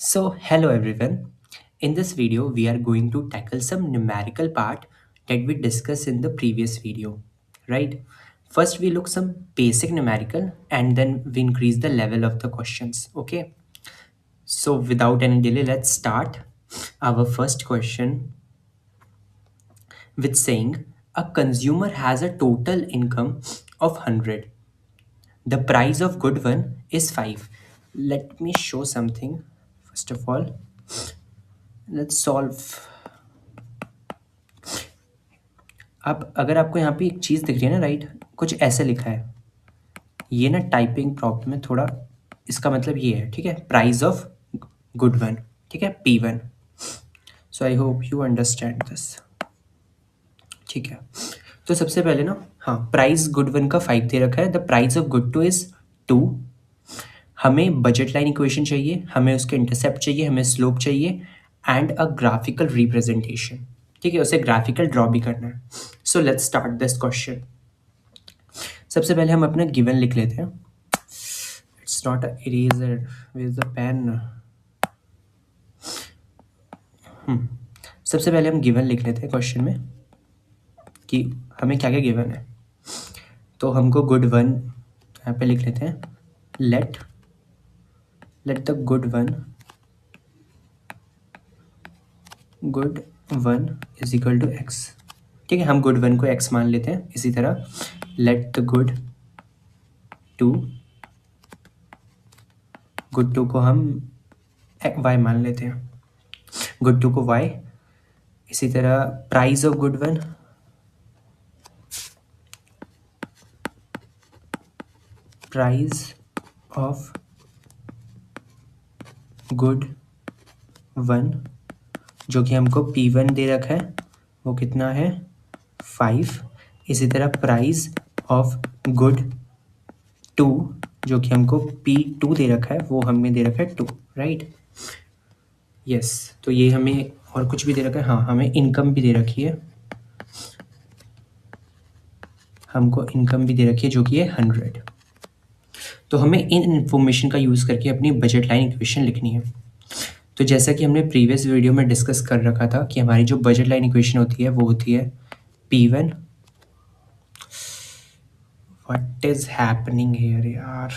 So, hello everyone. In this video, we are going to tackle some numerical part that we discussed in the previous video, right? First, we look some basic numerical and then we increase the level of the questions, okay? So, without any delay, let's start our first question with saying a consumer has a total income of 100. The price of good one is 5. Let me show something. First of all, let's solve. आप अगर आपको यहाँ पे एक चीज़ दिख रही है ना, राइट, कुछ ऐसे लिखा है, ये ना टाइपिंग प्रॉब्लम में थोड़ा, इसका मतलब ये है, ठीक है, प्राइस ऑफ गुड वन, ठीक है, P1। So I hope you understand this, ठीक है। तो सबसे पहले ना, हाँ, प्राइस गुड वन का 5 दे रखा है, the price of good two is 2। हमें बजट लाइन इक्वेशन चाहिए, हमें उसके इंटरसेप्ट चाहिए, हमें स्लोप चाहिए एंड अ ग्राफिकल रिप्रेजेंटेशन, ठीक है, उसे ग्राफिकल ड्रॉ भी करना है। So let's start this question. सबसे पहले हम अपना गिवन लिख लेते हैं। It's not a eraser, where is the pen. सबसे पहले हम गिवन लिख लेते हैं क्वेश्चन में कि हमें क्या क्या गिवन है। तो हमको गुड वन यहाँ पे लिख लेते हैं, let the good one is equal to X, ठीक है, हम गुड वन को एक्स मान लेते हैं। इसी तरह लेट द गुड टू को हम वाई मान लेते हैं, गुड टू को वाई। इसी तरह price of good one, price of good one जो कि हमको P1 दे रखा है, वो कितना है 5। इसी तरह प्राइस ऑफ गुड टू जो कि हमको P2 दे रखा है, वो हमें दे रखा है 2, राइट। यस, तो ये हमें और कुछ भी दे रखा है, हाँ, हमें इनकम भी दे रखी है, हमको इनकम भी दे रखी है जो कि है 100। तो हमें इन इंफॉर्मेशन का यूज़ करके अपनी बजट लाइन इक्वेशन लिखनी है। तो जैसा कि हमने प्रीवियस वीडियो में डिस्कस कर रखा था कि हमारी जो बजट लाइन इक्वेशन होती है वो होती है P1। What is happening here यार,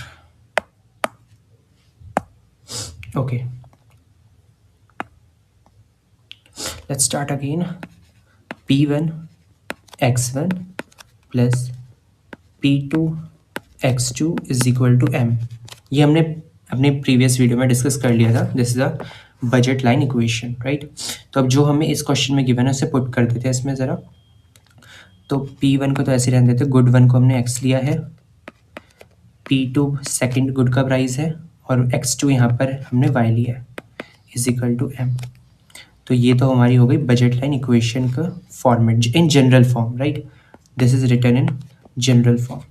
okay, let's start again. P1 x1 plus P2 x2 is equal to m। ये हमने अपने प्रीवियस वीडियो में डिस्कस कर लिया था। This is a budget line equation, right. तो अब जो हमें इस क्वेश्चन में गिवन है उसे पुट कर देते हैं इसमें ज़रा। तो P1 को तो ऐसे रहने देते, गुड वन को हमने x लिया है, P2 सेकेंड गुड का प्राइस है और x2 यहाँ पर हमने y लिया है, इज इक्वल टू m। तो ये तो हमारी हो गई बजट लाइन इक्वेशन का format in general form, right. This is written in general form.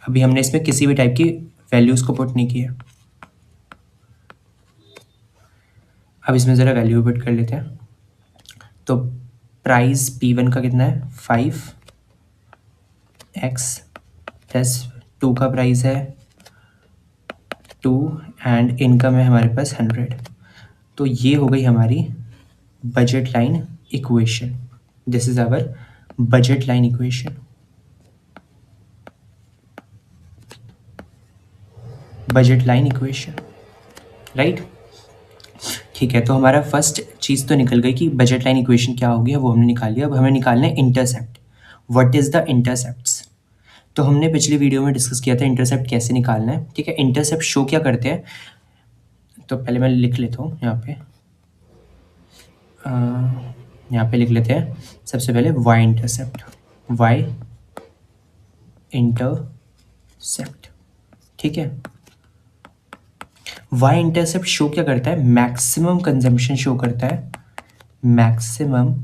अभी हमने इसमें किसी भी टाइप की वैल्यूज़ को पुट नहीं किया। अब इसमें ज़रा वैल्यू पुट कर लेते हैं। तो प्राइस P1 का कितना है 5x प्लस 2 का प्राइस है 2 एंड इनकम है हमारे पास 100। तो ये हो गई हमारी budget line equation. This is our budget line equation. Budget line equation, right. ठीक है, तो हमारा फर्स्ट चीज़ तो निकल गई कि बजट लाइन इक्वेशन क्या हो गया, वो हमने निकाल लिया। अब हमें निकालना है intercept. What is the intercepts? तो हमने पिछली वीडियो में डिस्कस किया था इंटरसेप्ट कैसे निकालना है, ठीक है। इंटरसेप्ट शो क्या करते हैं, तो पहले मैं लिख लेता हूँ यहाँ पे लिख लेते हैं सबसे पहले y इंटरसेप्ट, y इंटरसेप्ट, ठीक है। y इंटरसेप्ट शो क्या करता है, मैक्सिमम कंजम्पशन शो करता है, maximum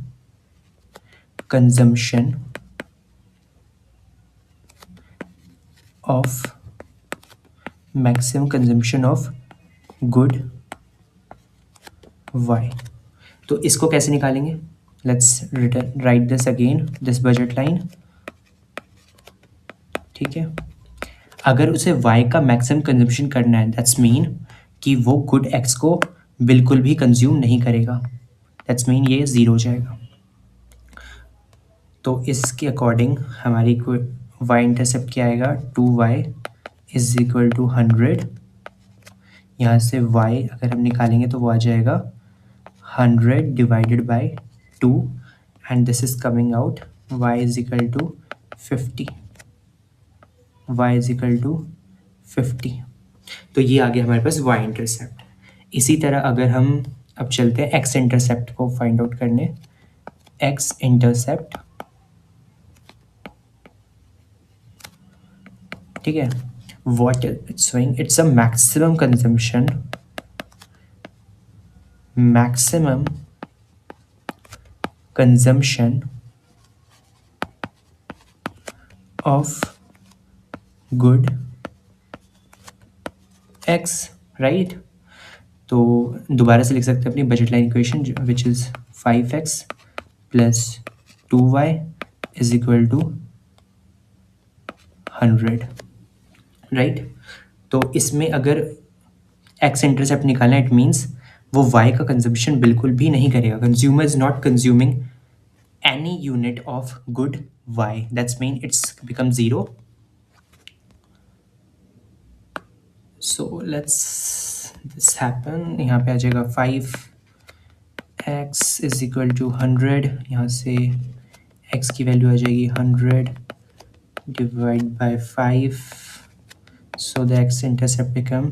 consumption of good y। तो इसको कैसे निकालेंगे, let's write this again, this budget line, ठीक है। अगर उसे y का मैक्सिमम कंजम्पशन करना है, दैट्स मीन कि वो गुड एक्स को बिल्कुल भी कंज्यूम नहीं करेगा, दैट्स मीन ये 0 हो जाएगा। तो इसके अकॉर्डिंग हमारी कोई वाई इंटरसेप्ट क्या आएगा, 2y इज इक्वल टू 100। यहाँ से y अगर हम निकालेंगे तो वो आ जाएगा 100 divided by 2 and this is coming out y is equal to 50। y is equal to 50। तो ये आ गया हमारे पास y इंटरसेप्ट। इसी तरह अगर हम अब चलते हैं x इंटरसेप्ट को फाइंड आउट करने। x इंटरसेप्ट, ठीक है, what it's showing, it's a maximum consumption of good x, right? तो दोबारा से लिख सकते हैं अपनी budget line equation which is 5x plus 2y is equal to 100, right? तो इसमें अगर x इंटरसेप्ट निकालना, इट मीन्स वो y का कंजम्पशन बिल्कुल भी नहीं करेगा। Consumer is not consuming any unit of good y, that's mean it's become 0। So let's this happen. यहाँ पे आ जाएगा 5x इज इक्वल टू 100। यहाँ से x की वैल्यू आ जाएगी 100 divide by 5, so the x intercept become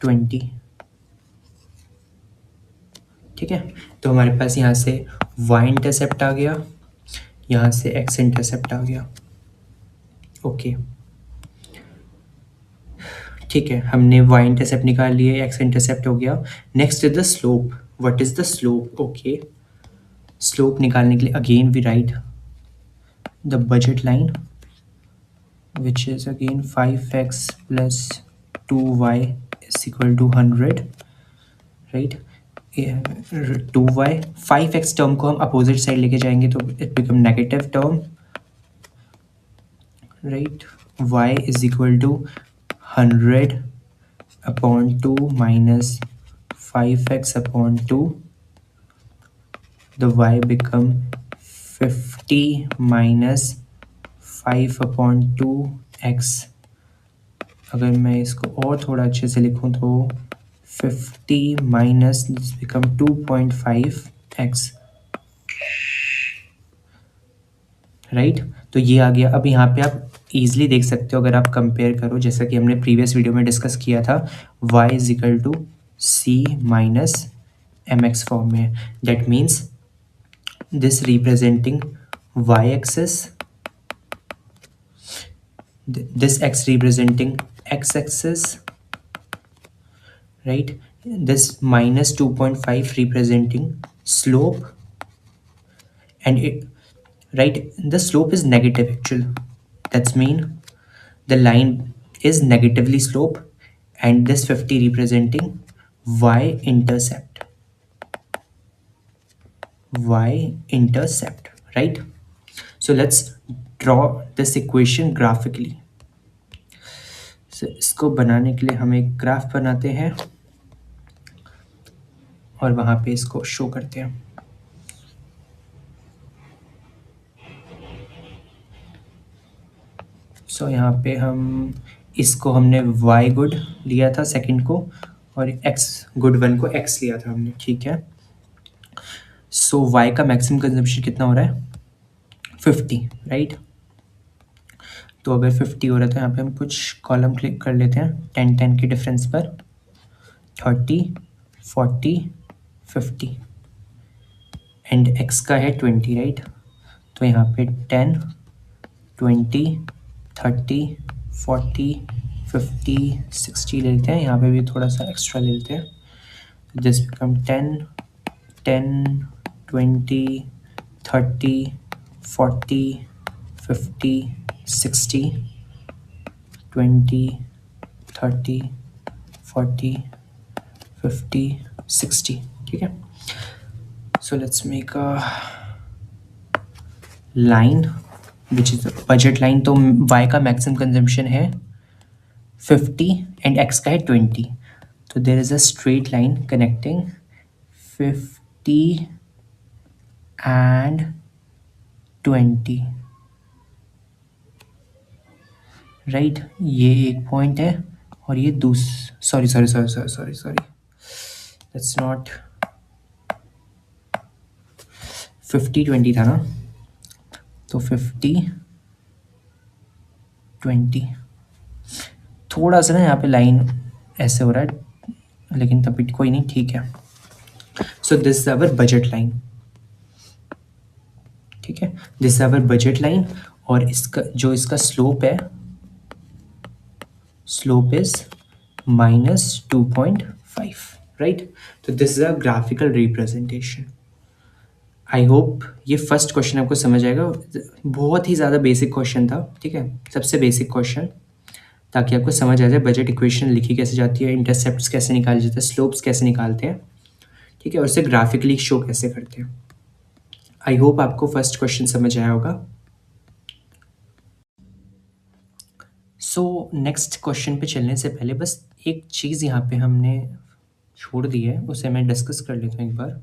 20, ठीक है। तो हमारे पास यहाँ से y इंटरसेप्ट आ गया, यहाँ से x इंटरसेप्ट आ गया, ओके, ठीक है। हमने y इंटरसेप्ट निकाल लिए, x इंटरसेप्ट हो गया। Next is the slope. What is the slope? Okay, slope निकालने के लिए again we write the budget line which is again 5x plus 2y is equal to 100, right? 2y 5x term को हम opposite side लेके जाएंगे तो it become negative term, right? y is equal to 100 upon 2 minus 5x upon 2, the y become 50 minus 5 upon 2x। अगर मैं इसको और थोड़ा अच्छे से लिखूं तो 50 minus this become 2.5x, right? तो ये आ गया। अब यहाँ पे आप इजीली देख सकते हो, अगर आप कंपेयर करो जैसा कि हमने प्रीवियस वीडियो में डिस्कस किया था, y is equal to c minus mx form में। That means this representing y axis, this x representing x axis, right? This minus 2.5 representing slope, and it, right, the slope is negative actually, that's mean the line is negatively slope, and this 50 representing y intercept, right? So let's draw this equation graphically. So इसको बनाने के लिए हम एक graph बनाते हैं और वहाँ पे इसको शो करते हैं। सो यहाँ पे हम इसको हमने y गुड लिया था सेकंड को, और x गुड 1 को x लिया था हमने, ठीक है। सो y का मैक्सिमम कंजम्पशन कितना हो रहा है? 50, राइट? तो अगर 50 हो रहा है तो यहाँ पे हम कुछ कॉलम क्लिक कर लेते हैं 10-10 के डिफरेंस पर, 30, 40, 50 एंड x का है 20, राइट? तो यहाँ पे 10, 20, 30, 40, 50, 60 ले लेते हैं। यहाँ पे भी थोड़ा सा एक्स्ट्रा ले लेते हैं। दिस बिकम 10, 10, 20, 30, 40, 50, 60, 20, 30, 40, 50, 60, ठीक है। So let's make a line which is budget line. तो y का मैक्सिमम कंजम्पशन है 50 एंड x का है 20। तो there is a straight line connecting 50 and 20, right. ये एक पॉइंट है और ये sorry sorry sorry sorry sorry sorry, that's not 50-20 था ना, तो 50-20, थोड़ा सा ना यहाँ पे लाइन ऐसे हो रहा है, लेकिन तब भी कोई नहीं, ठीक है। So this is our budget line, ठीक है, this is our budget line. और इसका जो इसका स्लोप है, स्लोप इज -2.5, राइट। तो this is a graphical representation. I hope ये फर्स्ट क्वेश्चन आपको समझ आएगा। बहुत ही ज़्यादा बेसिक क्वेश्चन था, ठीक है, सबसे बेसिक क्वेश्चन, ताकि आपको समझ आ जाए बजट इक्वेशन लिखी कैसे जाती है, इंटरसेप्ट्स कैसे निकाले जाते हैं, स्लोप्स कैसे निकालते हैं, ठीक है, और उसे ग्राफिकली शो कैसे करते हैं। आई होप आपको फर्स्ट क्वेश्चन समझ आया होगा। सो नेक्स्ट क्वेश्चन पे चलने से पहले बस एक चीज़ यहाँ पे हमने छोड़ दी है, उसे मैं डिस्कस कर लेता हूँ एक बार।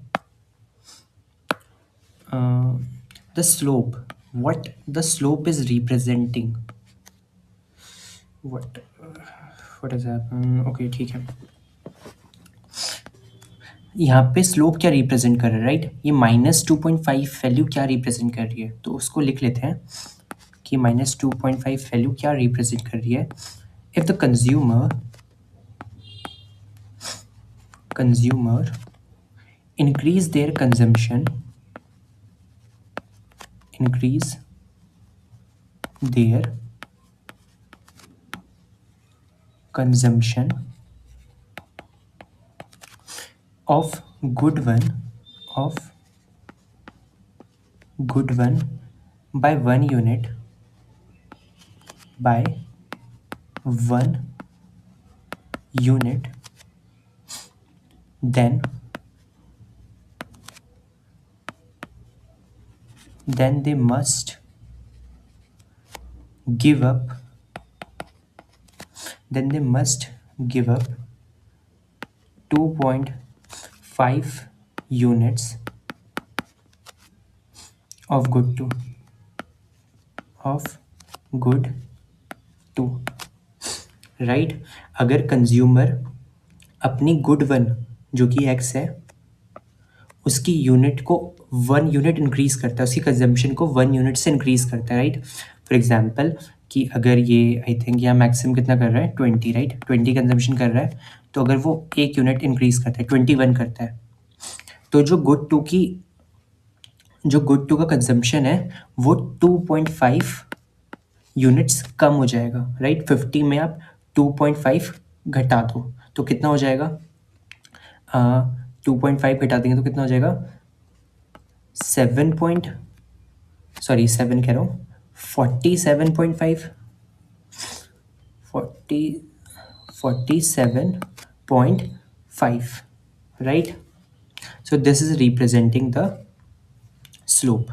The slope, what the slope is representing, what is happening, okay, ठीक है। यहाँ पे स्लोप क्या रिप्रेजेंट कर रहा है, राइट, ये -2.5 वैल्यू क्या रिप्रेजेंट कर रही है, तो उसको लिख लेते हैं कि -2.5 वैल्यू क्या रिप्रेजेंट कर रही है। If the consumer increase their consumption, increase their consumption of good one by 1 unit, by 1 unit, then they must give up, 2.5 units of good to, right. अगर कंज्यूमर अपनी गुड वन जो कि x है उसकी unit को 1 unit increase करता है, उसकी कंजम्पशन को 1 यूनिट से इंक्रीज करता है, राइट। फॉर एग्जांपल कि अगर ये आई थिंक यहाँ मैक्सिमम कितना कर रहा है 20, राइट, 20 कंजम्पशन कर रहा है, तो अगर वो 1 यूनिट इंक्रीज करता है 21 करता है, तो जो गुड टू का कंजम्पशन है वो 2.5 यूनिट्स कम हो जाएगा, राइट। 50 में आप 2.5 घटा दो तो कितना हो जाएगा, 2.5 घटा देंगे तो कितना हो जाएगा, 7 कह रहा हूँ, 47.5, 47.5, right. So this is representing the slope.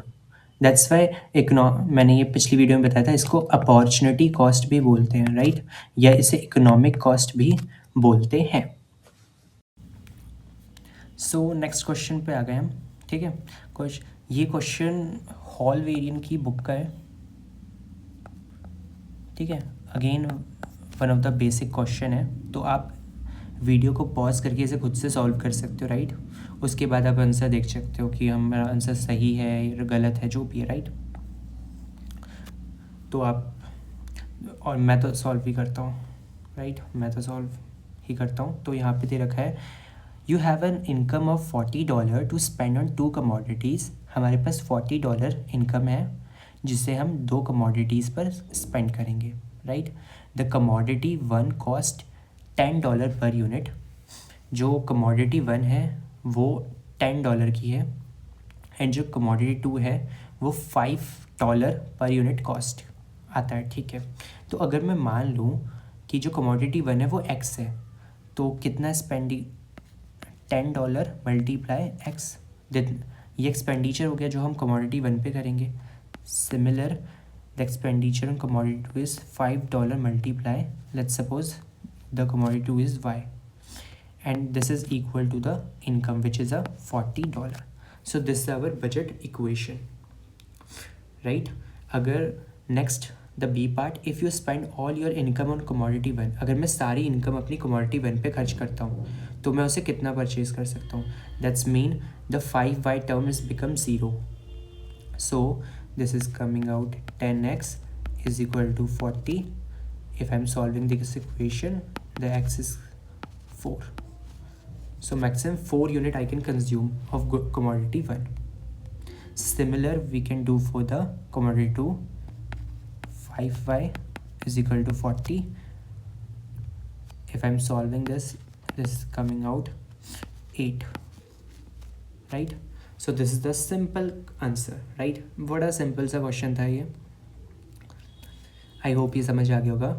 That's why मैंने ये पिछली वीडियो में बताया था, इसको अपॉर्चुनिटी कॉस्ट भी बोलते हैं, राइट, या इसे इकोनॉमिक कॉस्ट भी बोलते हैं। सो नेक्स्ट क्वेश्चन पे आ गए हम, ठीक है। ये क्वेश्चन हॉल वेरियन की बुक का है, ठीक है। Again one of the basic question है, तो आप वीडियो को पॉज करके इसे खुद से सॉल्व कर सकते हो, राइट। उसके बाद आप आंसर देख सकते हो कि हमारा आंसर सही है या गलत है, जो भी है, राइट। तो आप, और मैं तो सॉल्व भी करता हूँ, राइट, मैं तो सॉल्व ही करता हूँ। तो यहाँ पे दे रखा है, you have an income of $40 to spend on 2 commodities. हमारे पास $40 इनकम है जिसे हम 2 कमोडिटीज़ पर स्पेंड करेंगे, right. The commodity 1 cost $10 per unit. जो कमोडिटी 1 है वो $10 की है, एंड जो कमोडिटी 2 है वो $5 पर यूनिट कॉस्ट आता है, ठीक है। तो अगर मैं मान लूँ कि जो कमोडिटी 1 है वो x है, तो कितना स्पेंडिंग, $10 मल्टीप्लाई x, ये एक्सपेंडिचर हो गया जो हम कमोडिटी 1 पे करेंगे। Similar the expenditure on commodity 2 is $5 multiply, let's suppose the commodity 2 is y, and this is equal to the income, which is a $40. So this is our budget equation, right? अगर next the B part, if you spend all your income on commodity 1, अगर मैं सारी income अपनी commodity 1 पे खर्च करता हूँ तो मैं उसे कितना परचेज कर सकता हूँ? That's mean the 5y term is become 0. So this is coming out 10x is equal to 40. If I'm solving this equation, the x is 4. So maximum 4 unit I can consume of commodity 1. Similar we can do for the commodity 2. 5y is equal to 40. If I'm solving this is coming out 8, right? So this is the simple answer, right? बड़ा simple सा question था ये. I hope ये समझ आ गया होगा.